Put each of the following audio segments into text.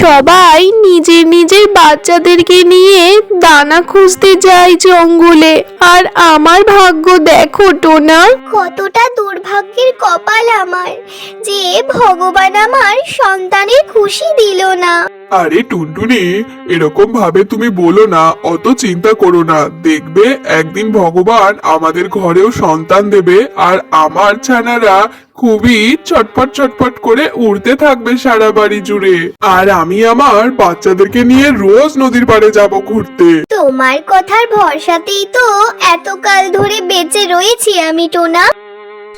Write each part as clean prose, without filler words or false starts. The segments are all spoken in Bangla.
সবাই নিজের নিজের বাচ্চাদেরকে নিয়ে দানা খুঁজতে যায় জঙ্গলে। আর আমার ভাগ্য দেখো টোনা। কতটা দুর্ভাগ্যের কপাল আমার যে ভগবান আমার সন্তানের খুশি দিল না। আরে টুনটুনি, এরকম ভাবে তুমি বলো না, অত চিন্তা করো না। দেখবে একদিন ভগবান আমাদের ঘরেও সন্তান দেবে, আর আমার ছানারা খুবই চটপট চটপট করে উড়তে থাকবে সারা বাড়ি জুড়ে। আর আমি আমার বাচ্চাদেরকে নিয়ে রোজ নদীর পাড়ে যাব ঘুরতে। তোমার কথার ভরসাতেই তো এতকাল ধরে বেঁচে রয়েছি আমি টোনা।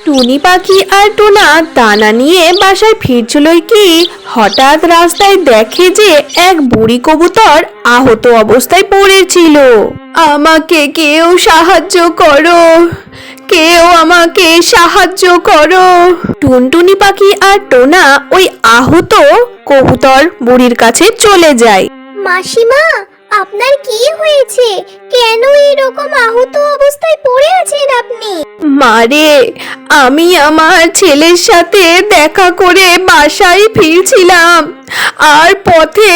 টুনি পাখি আর টোনা দানা নিয়ে বাসায় ফিরছিলই কি হঠাৎ রাস্তায় দেখে যে এক বুড়ি কবুতর আহত অবস্থায় পড়েছিল। আমাকে কেউ সাহায্য করো, কেউ আমাকে সাহায্য করো। টুনটুনি পাখি আর টোনা ওই আহত কবুতর বুড়ির কাছে চলে যায়। মাসিমা, আপনার কি হয়েছে? কেন এরকম আহত অবস্থায় পড়ে আছেন আপনি? মারে, আমি আমার ছেলের সাথে দেখা করে বাসায় ফিরছিলাম, আর পথে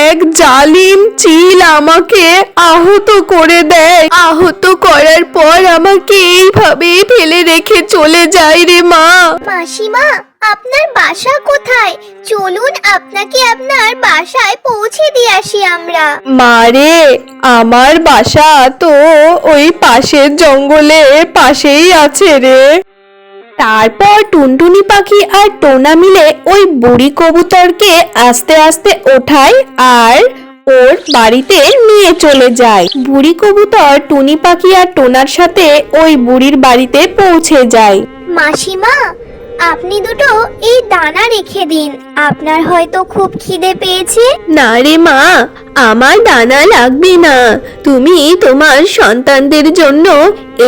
এক জালিম চিল আমাকে আহত করে দেয়। আহত করার পর আমাকে এইভাবে ফেলে রেখে চলে যায় রে মা। মাসিমা, আপনার বাসা কোথায়? চলুন আপনাকে আপনার বাসায় পৌঁছে দিয়ে আসি আমরা। মারে, আমার বাসা তো ওই পাশের জঙ্গলে পাশেই আছে রে। তারপর টুনটুনি পাখি আর টোনা মিলে ওই বুড়ি কবুতরকে আস্তে আস্তে ওঠায় আর ওর বাড়িতে নিয়ে চলে যায়। বুড়ি কবুতর টুনি পাখি আর টোনার সাথে ওই বুড়ির বাড়িতে পৌঁছে যায়। মাসিমা, আপনি দুটো এই দানা রেখে দিন, আপনার হয়তো খুব খিদে পেয়েছে। না রে মা, আমার দানা লাগবে না, তুমি তোমার সন্তানদের জন্য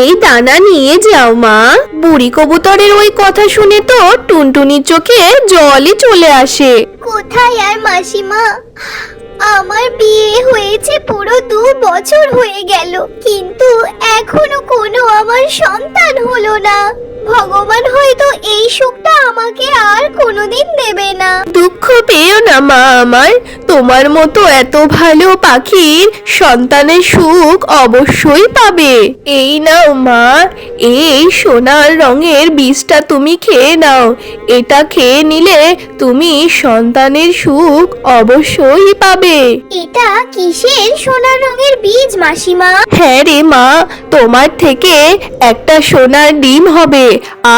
এই দানা নিয়ে যাও মা। বুড়ি কবুতরের ওই কথা শুনে তো টুনটুনির চোখে জলই চলে আসে। কোথায় আর মাসিমা, আমার বিয়ে হয়েছে পুরো 2 বছর হয়ে গেল, কিন্তু এখনো কোনো আমার সন্তান হলো না। ভগবান হয়তো এই সুখটা আমাকে আর কোনোদিন দেবে না। দুঃখ পেও না মা আমার, তোমার মতো এত ভালো পাখির সন্তানের সুখ অবশ্যই পাবে। এই নাও মা, এই সোনার রঙের বীজটা তুমি খেয়ে নাও। এটা খেয়ে নিলে তুমি সন্তানের সুখ অবশ্যই পাবে। এটা কিসের সোনার রঙের বীজ মাসিমা? হ্যাঁ রে মা, তোমার থেকে একটা সোনার ডিম হবে,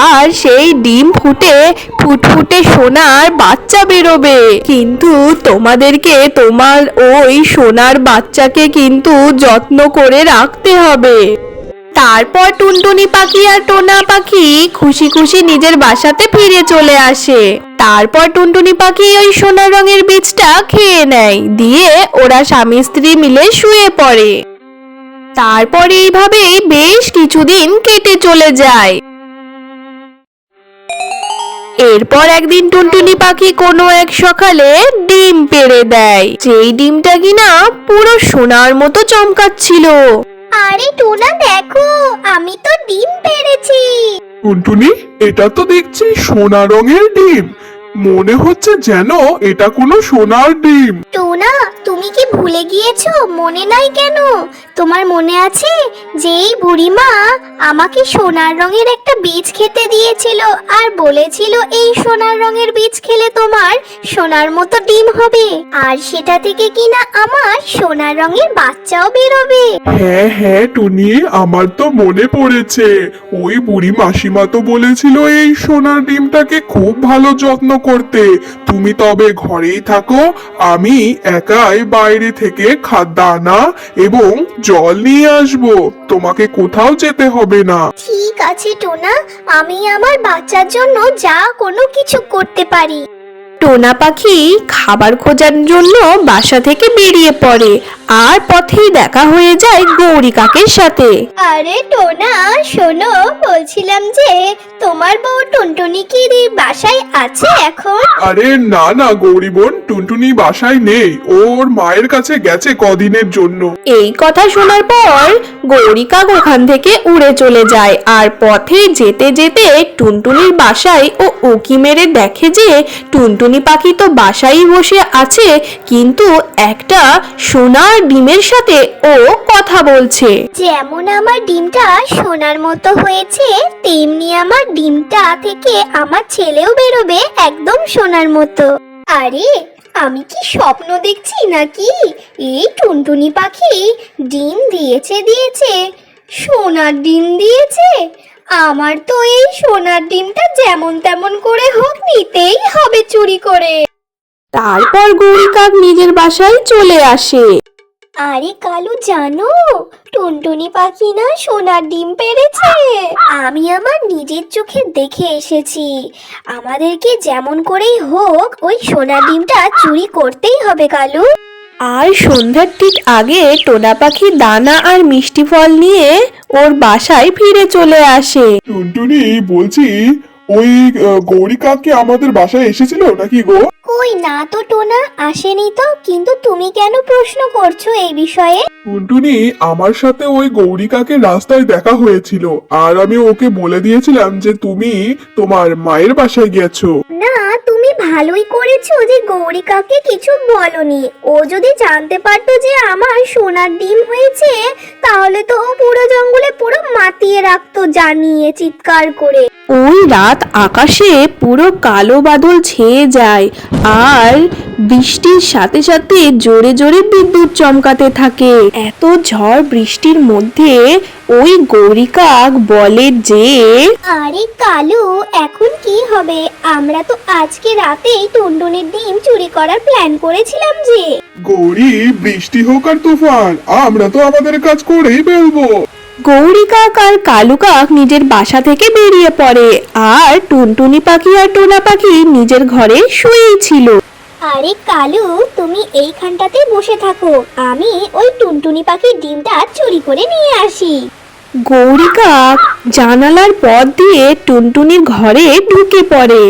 আর সেই ডিম ফুটে ফুটফুটে সোনার বাচ্চা বেরোবে। কিন্তু তোমাদেরকে তোমার ওই সোনার বাচ্চাকে কিন্তু যত্ন করে রাখতে হবে। তারপর টুনটুনি পাখি আর টোনা পাখি খুশি খুশি নিজের বাসাতে ফিরে চলে আসে। তারপর টুনটুনি পাখি ওই সোনার রঙের বীজটা খেয়ে নেয়, দিয়ে ওরা স্বামী স্ত্রী মিলে শুয়ে পড়ে। তারপর এইভাবেই বেশ কিছুদিন কেটে চলে যায়। এরপর একদিন টুনটুনি পাখি কোনো এক সকালে ডিম পেড়ে দেয়, যেই ডিমটা কিনা পুরো সোনার মতো চমকাচ্ছিল। আরে টোনা দেখো, আমি তো ডিম পেড়েছি। টুনটুনি, এটা তো দেখছি সোনা রঙের ডিম, মনে হচ্ছে যেন এটা কোনো সোনার ডিম। টোনা, তুমি কি ভুলে গিয়েছো? মনে নাই কেন? তোমার মনে আছে যে এই বুড়িমা আমাকে সোনার রঙের একটা বীজ খেতে দিয়েছিল, আর বলেছিল এই সোনার রঙের বীজ খেলে তোমার সোনার মতো ডিম হবে, আর সেটা থেকে কিনা আমার সোনার রঙের বাচ্চাও বেরোবে। হ্যাঁ হ্যাঁ টুনি, আমার তো মনে পড়েছে। ওই বুড়ি মাসিমা তো বলেছিল এই সোনার ডিমটাকে খুব ভালো যত্ন করতে। তুমি তবে ঘরেই থাকো, আমি একাই বাইরে থেকে দানা এবং জল নিয়ে আসবো, তোমাকে কোথাও যেতে হবে না। ঠিক আছে টোনা, আমি আমার বাচ্চার জন্য যা কোনো কিছু করতে পারি। টোনা পাখি খাবার খোঁজার জন্য বাসা থেকে বেরিয়ে পড়ে, আর পথেই দেখা হয়ে যায় গৌরী কাকের সাথে। আরে টোনা শোনো, বলছিলাম যে তোমার বউ টুনটুনি কি বাসায় আছে এখন? আরে না না গৌরী বোন, টুনটুনি বাসায় নেই, ওর মায়ের কাছে গেছে কদিনের জন্য। এই কথা শোনার পর গৌরী কাক ওখান থেকে উড়ে চলে যায়। আর পথে যেতে যেতে টুনটুনির বাসায় ও উকি মেরে দেখে যে টুনটুনি পাখি তো বাসায় বসে আছে, কিন্তু একটা সোনার ডিমের সাথে ও কথা বলছে। যেমন আমার ডিমটা সোনার মতো হয়েছে, তেমনি আমার ডিমটা থেকে আমার ছেলেও বেরোবে একদম সোনার মতো। আরে আমি কি স্বপ্ন দেখছি নাকি? এই টুনটুনি পাখি ডিম দিয়েছে, সোনার ডিম দিয়েছে। আমার তো এই সোনার ডিমটা যেমন তেমন করে হোক নিতেই হবে চুরি করে। তারপর গৌরী কাক নিজের বাসায় চলে আসে। আরে কালু, জানো টুনটুনি পাখি না সোনার ডিম পেড়েছে? আমি আমার নিজের চোখে দেখে এসেছি। আমাদেরকে যেমন করেই হোক ওই সোনার ডিমটা চুরি করতেই হবে কালু। আর সন্ধ্যার ঠিক আগে টোনা পাখি দানা আর মিষ্টি ফল নিয়ে ওর বাসায় ফিরে চলে আসে। টুনটুনি বলছি, ওই গৌরী কাক কি আমাদের বাসায় এসেছিল নাকি গো? কই না তো টোনা, আসেনি তো। কিন্তু তুমি কেন প্রশ্ন করছো এই বিষয়ে? টুনটুনি, আমার সাথে ওই গৌরী কাকের রাস্তায় দেখা হয়েছিল, আর আমি ওকে বলে দিয়েছিলাম যে তুমি তোমার মায়ের বাসায় গেছো। না, তুমি ভালোই করেছো যে গৌরী কাকে কিছু বলনি। ও যদি জানতে পারতো যে আমার সোনার ডিম হয়েছে, তাহলে তো ও পুরো জঙ্গলে পুরো মাতিয়ে রাখতো জানিয়ে চিৎকার করে। ওই রাত আকাশে পুরো কালো বাদল ছেয়ে যায় আর বৃষ্টির সাথে সাথে জোরে জোরে বিদ্যুৎ চমকাতে থাকে। এত ঝড় বৃষ্টির মধ্যে ওই গৌরী কাক বলে যে, আরে কালু, এখন কি হবে? আমরা তো আজকে রাতেই টুনটুনির ডিম চুরি করার প্ল্যান করেছিলাম যে। গৌরী, বৃষ্টি হোক আর তুফান, আমরা তো আমাদের কাজ করেই ফেলবো। গৌরী কাক আর কালু কাক নিজের বাসা থেকে বেরিয়ে পড়ে আর টুনটুনি পাখি আর টোনা পাখি নিজের ঘরে শুয়েই ছিল। আরে কালু, তুমি এইখানটাতে বসে থাকো, আমি ওই টুনটুনি পাখির ডিমটা চুরি করে নিয়ে আসি। গৌরী কাক জানালার পথ দিয়ে টুনটুনির ঘরে ঢুকে পড়ে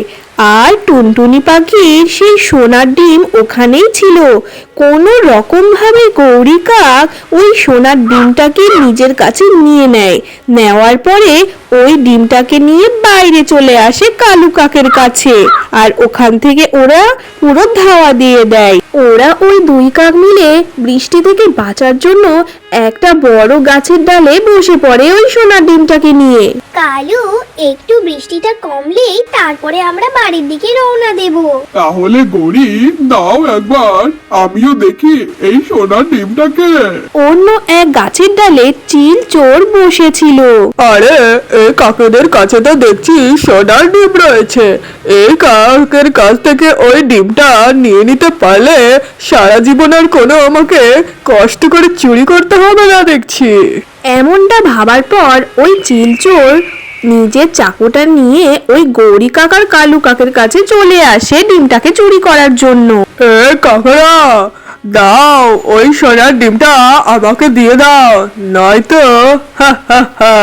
আর টুনটুনি পাখির সেই সোনার ডিম ওখানেই ছিল। কোনো রকম ভাবে গৌরী কাক ওই সোনার ডিমটাকে নিজের কাছে নিয়ে নেয়। নেওয়ার পরে ওই ডিমটাকে নিয়ে বাইরে চলে আসে কালু কাকের কাছে, আর ওখান থেকে ওরা পুরো ধাওয়া দিয়ে দেয়। ওরা ওই দুই কাক মিলে বৃষ্টি থেকে বাঁচার জন্য একটা বড় গাছের ডালে বসে পড়ে ওই সোনার ডিমটাকে নিয়ে। কালু, একটু বৃষ্টিটা কমলেই তারপরে আমরা বাড়ির দিকে রওনা দেব। তাহলে গৌরী, দাও একবার, আমিও দেখি এই সোনার ডিমটাকে। অন্য এক গাছের ডালে চিল চোর বসেছিল। আরে, এই কাকেদের কাছে তো দেখছি সোনার ডিম রয়েছে। এই কাকের কাছ থেকে ওই ডিমটা নিয়ে নিতে পারলে সারা জীবন আর কোনো আমাকে কষ্ট করে চুরি করতে হবে না দেখছি। এমনটা ভাবার পর ওই চিল চোর নিজের চাকুটা নিয়ে ওই গৌরী কাক আর কালু কাকের কাছে চলে আসে ডিমটাকে চুরি করার জন্য। এ কাকরা, দাও ওই সোনার ডিমটা আমাকে দিয়ে দাও, নয়তো হা হা হা।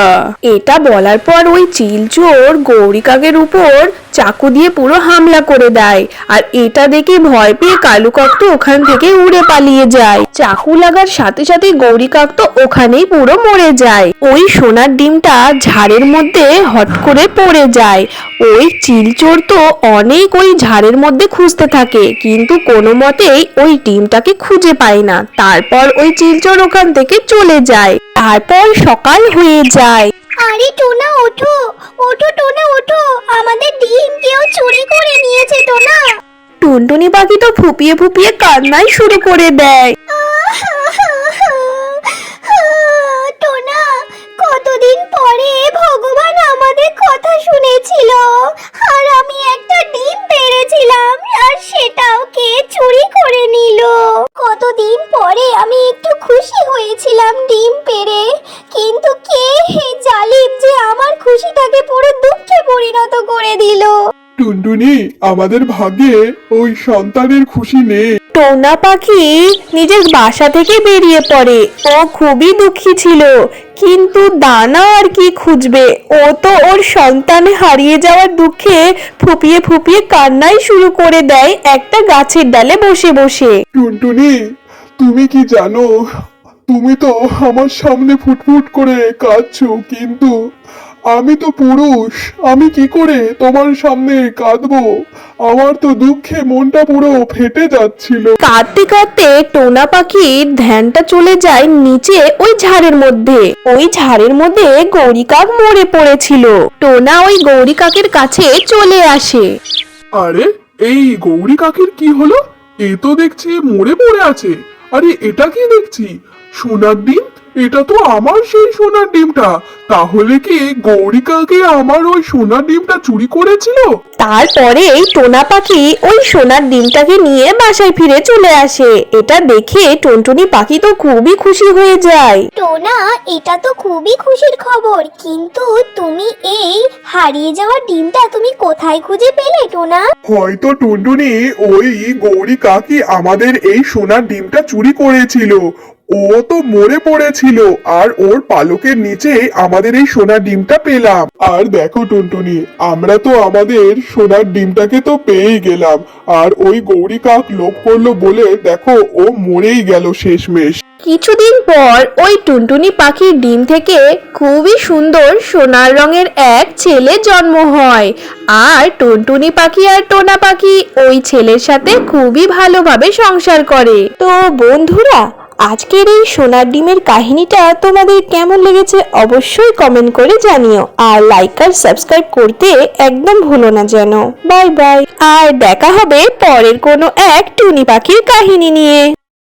এটা বলার পর ওই চিল চোর গৌরী কাকের উপর চাকু দিয়ে পুরো হামলা করে দেয়। আর এটা দেখে ভয় পেয়ে কালু কাক তো ওখান থেকে উড়ে পালিয়ে যায়। চাকু লাগার সাথে সাথে গৌরী কাক তো ওখানেই পুরো মরে যায়। ওই সোনার ডিমটা ঝাড়ের মধ্যে হট করে পড়ে যায়। ওই চিল চোর তো অনেক ওই ঝাড়ের মধ্যে খুঁজতে থাকে, কিন্তু কোনো মতেই ওই ডিমটাকে খুঁজে পায় না। তারপর ওই চিল চোর ওখান থেকে চলে যায়। তারপর সকাল হয়ে যায়। আরে টোনা, ওঠো ওঠো টোনা, ওঠো, আমাদের ডিম কেউ চুরি করে নিয়েছে টোনা। টুনটুনি পাখি তো ফুপিয়ে ফুপিয়ে কান্নাই শুরু করে দেয়। টোনা, কতদিন পরে ভগবান আমাদের কথা শুনেছিল, আর আমি একটা ডিম পেড়েছিলাম আর সেটাও কে চুরি করে নিল। কতদিন পরে আমি একটু খুশি হয়েছিলাম ডিম পেড়ে, কিন্তু কে হে জালিম যে আমার খুশিটাকে পুরো দুঃখে পরিণত করে দিল। টুনটুনি, আমাদের ভাগ্যে ওই সন্তানের খুশি নেই। টোনা পাখি নিজের বাসা থেকে বেরিয়ে পড়ে। ও খুবই দুঃখী ছিল, কিন্তু দানা আর কি খুঁজবে। ও তো ওর সন্তান হারিয়ে যাওয়ার দুঃখে ফুপিয়ে ফুপিয়ে কান্নাই শুরু করে দেয় একটা গাছের ডালে বসে বসে। টুনটুনি, তুমি কি জানো, তুমি তো আমার সামনে ফুটফুট করে কাঁদছো, কিন্তু আমি তো পুরুষ, আমি কি করে তোমার সামনে কাঁদবো? আমার তো দুঃখে মনটা পুরো ফেটে যাচ্ছিল। কাঁদতে কাঁদতে টোনা পাখির ধ্যানটা চলে যায় নিচে ওই ঝাড়ের মধ্যে। ওই ঝাড়ের মধ্যে গৌরী কাক মরে পড়েছিল। টোনা ওই গৌরী কাকের কাছে চলে আসে। আরে, এই গৌরী কাকের কি হলো? এ তো দেখছি মরে পড়ে আছে। আরে, এটা কি দেখছি? সোনার ডিম? এটা তো আমার সেই সোনার ডিমটা। তাহলে কি গৌরী কাকে আমার ওই সোনার ডিমটা চুরি করেছিল? তারপরেই টোনা পাখি ওই সোনার ডিমটাকে নিয়ে বাসায় ফিরে চলে আসে। এটা দেখে টুনটুনি পাখি তো খুবই খুশি হয়ে যায়। টোনা, এটা তো খুবই খুশির খবর, কিন্তু তুমি এই হারিয়ে যাওয়া ডিমটা তুমি কোথায় খুঁজে পেলে টোনা? হয়তো টুনটুনি, ওই গৌরী কাকি আমাদের এই সোনার ডিমটা চুরি করেছিল। ও তো মরে পড়েছিল, আর ওর পালকের নিচে আমাদের এই সোনার ডিমটা পেলাম। আর দেখো টুনটুনি, আমরা তো আমাদের সোনার ডিমটাকে তো পেয়েই গেলাম, আর ওই গৌরী কাক লোভ করলো বলে দেখো ও মরেই গেল শেষমেশ। কিছুদিন পর ওই টুনটুনি পাখির ডিম থেকে খুবই সুন্দর সোনার রঙের এক ছেলে জন্ম হয়। আর টুনটুনি পাখি আর টোনা পাখি ওই ছেলের সাথে খুবই ভালোভাবে সংসার করে। তো বন্ধুরা, আজকের এই সোনার ডিমের কাহিনীটা তোমাদের কেমন লেগেছে অবশ্যই কমেন্ট করে জানিও। আর লাইক আর সাবস্ক্রাইব করতে একদম ভুলো না যেন। Bye bye. আর দেখা হবে পরের কোনো এক টুনি পাখির কাহিনী নিয়ে।